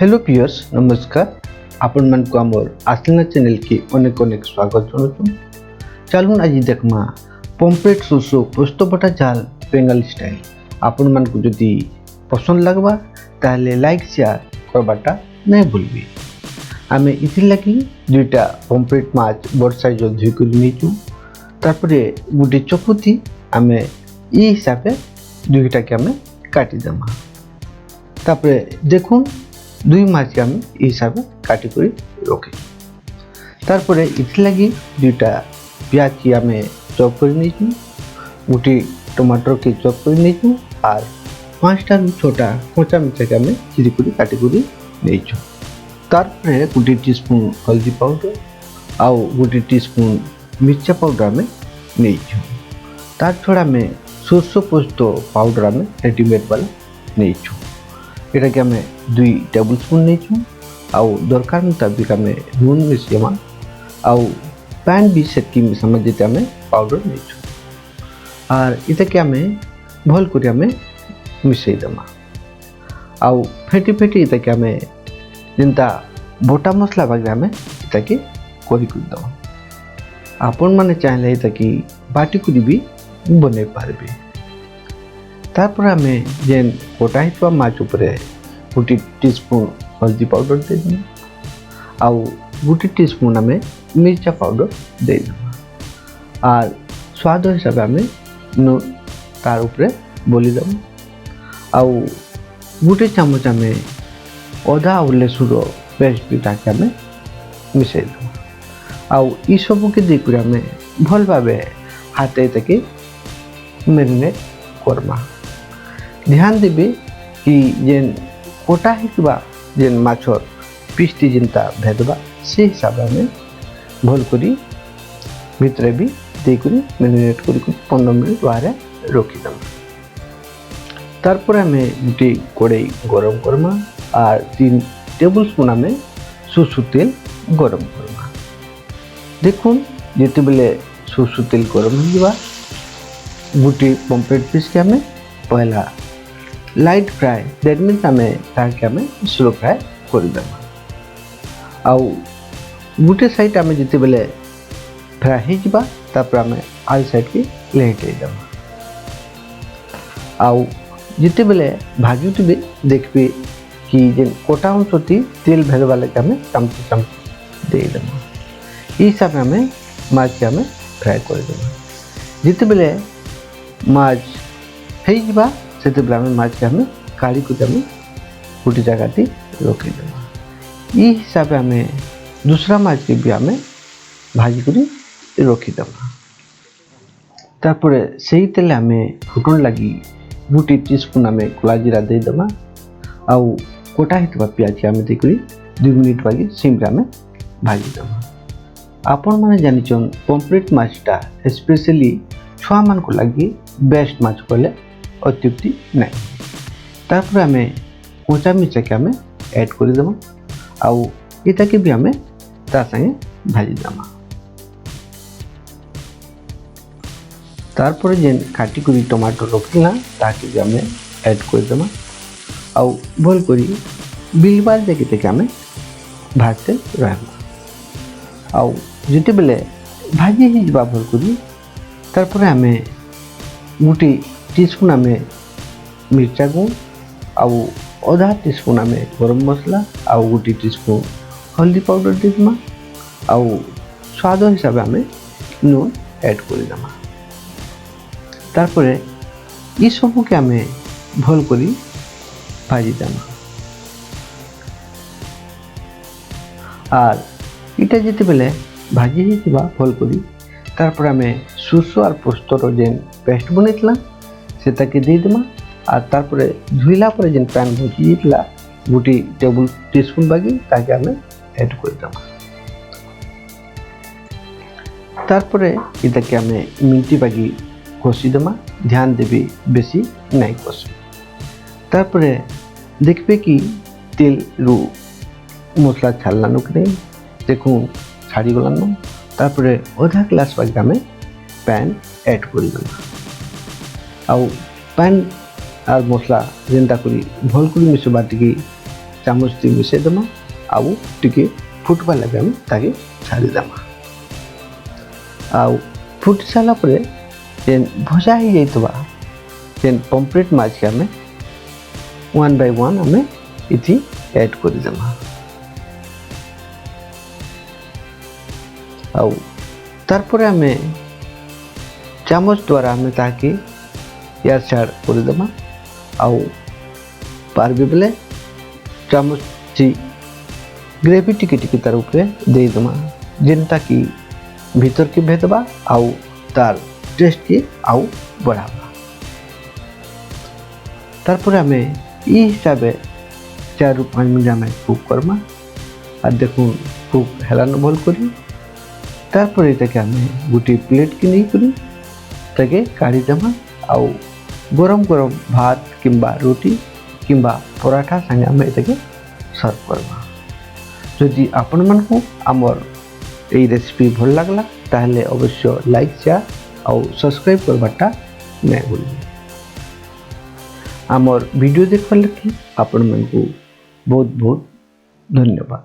Hello piers नमस्कार आपण मन को आमर आश्लेना चैनल की अनेक अनेक स्वागत जनाऊँ। चलून आज देखमा पम्फलेट सोर्स पोस्तो बटा झाल बेंगाली स्टाइल। आपण मन को जदि पसंद लगवा ताहले लाइक शेयर करबाटा नहीं भूलबी। आमे इथिर लगी दुईटा पम्फलेट माछ बड़ साइज धोई कर नीचु। तारपरे गोटे चकुती आमे ई हिसाब से दुईटा के आमे काटी देमा। तापरे देखुन दुई माछ के आम हिसाब से काटी कर रखे। तारपरे इथि लगी दुईटा प्याज की आम चॉप कर नीचु, गोटे टमाटर के चॉप कर नीचु और 5टा छोटा कच्चा मिर्चा के आम चिरी कर काटी कर नीचु। तारपरे गोटे टीस्पून हल्दी पाउडर आउ गोटे टीस्पून मिर्चा पाउडर आम नीचु। तार छड़ा में सोर्स पोस्तो पाउडर आम रेडीमेड वाला नीचु। एटा के आम 2 टेबल स्पून नहीं आउ दरकार मुताबिक आम लुण मिसेमा आउ पैन भी सेटकी मिसामा जेते आम पाउडर नहीं और इता के आम भल कर आम मिसई देमा आउ फेटी फेटी इता के आम जिनता बोटा मसला बागे आम इता के करी कर देमा। आपण माने चाहले इता की बाटी कर भी बने पारबे। तारपर आम जेन कोटा हितवा माछ उपरे गोटे टीस्पून हल्दी पाउडर दे देमा आउ गोटे टीस्पून आम मिर्चा पाउडर दे देमा और स्वाद हिसाब आम नून तार उपरे बोली देमा आउ गोटे चामच आम अदा और लसुन पेस्ट भी ताके आम मिसई देमा आउ ई सब के देकर आम भल भावे हाथे तक मैरिनेट करमा। ध्यान देबे कि जेन कोटा हितबा जेन माछर पीसटी जिनता भेदबा से हिसाब में भल करी भितरे भी देकरी मैरिनेट करी 15 मिनट बाहर रखी देमा। तारपर आम गोटे कड़ाई गरम करमा और 3 टेबल स्पून आम सोरसो तेल गरम करमा। देखुन जिते बेले सोरसो तेल गरम हो गोटे पम्फलेट पीस के आम पहला लाइट फ्राए दैट मीन्स आम ताके आम स्लो फ्राए कर देमा आउ गोटे साइड आम जिते बेले फ्राए हो तापर आम आल साइड के लेटे देमा आउ जिते बेले भाजुबे देखबे कि जेन कोटा अंशटी तेल भेदवा लगे आम चामच दे देमा। ई हिसाब आम माछ के आम फ्राए कर देमा। जिते बेले माछ हो से आम माछ के आम काढ़ी को गोटे जगह रखी देमा। ई हिसाब आम दूसरा माछ के भी आम भाजी कर रखी देमा। तारपरे सही तेल आम फुटन लगी गोटे टीस्पून आम कला जीरा दे देमा आउ कोटा हितवा प्याज के आम देकर 2 मिनट बागी सिम आम भाजी देमा। आपण माने जानिछन पम्फलेट माछटा स्पेशली छुआ मान को लगी बेस्ट माछ कहले अत्युक्ति नहीं। तारपर आम कच्चा मिर्चा के आम ऐड कर देमा आउ इता के भी आम ता संगे भाजी देमा। तारपर जेन काटी करी टमाटर रखिला ताके भी आम ऐड कर देमा आउ भल करी बिलबार देके तक आम भाजते रहमा आउ जिते बेले भाजी ही जबा भल करी तारपर आम गोटे टीस्पून आम मिर्चा गुण आउ आधा टीस्पून आम गरम मसला आउ गोटे टीस्पून हल्दी पाउडर दे देमा आउ स्वाद हिसाब आम नून ऐड कर देमा। तारपरे ई सब के आम भल करी भाजी देमा और इटा जिते बेले भाजी ही भल करी तारपर आम सोर्स और पोस्तर जेन पेस्ट बनैतला से ताके दे देमा और तारपरे धुइला पर जेन पैन भजी जेतला गोटे टेबल टीस्पून बागी ताके आम ऐड कर देमा। तारपरे इताके आम मिनटी बागी कषि देमा। ध्यान देबे बेसी नहीं कषि। तारपरे देखबे कि तेल रु मसला छाड़लानो कि नहीं देखुन छाड़ी गलानो। तारपरे आधा ग्लास बागी आम पैन ऐड कर देमा आउ पैन और मसला जेनता करी भल कर मिसवा टी चामच टी मिसई देमा आउ टिके फुटवा लगे आम ताकि छाड़ी देमा आउ फुट सारा परे जेन भजा ही जाइतबा जेन पम्पलेट माछ के आमे 1 by 1 आमे इथि ऐड कर देमा आउ तार परे आमे चामच द्वारा आमे ताकि यार छाड़ कर देमा आउ पारबे बेले चामच ची ग्रेवी टिके टिके तार ऊपर दे देमा जेनता कि भीतर के भेदबा आउ तार टेस्ट के आउ बढ़ावा तार पर आमे ई हिसाबे 4 ରୁ 5 मिनट आमे कुक करमा आ देखो कुक हेला न भल करी तार पर एटाके आमे गुटी प्लेट के नहीं करी ताके काढ़ी देमा आउ गरम गरम भात किंबा रोटी किंबा पराठा संगे आमे एटाके सर्व करमा जदि आपण मन को आमर এই রেসিপি ভাল লাগলা তাহলে অবশ্য লাইক শেয়ার আর সবসক্রাইব করবাটা না ভুলবেন আমার ভিডিও দেখবার লাগি আপন মনকু বহুত বহুত ধন্যবাদ।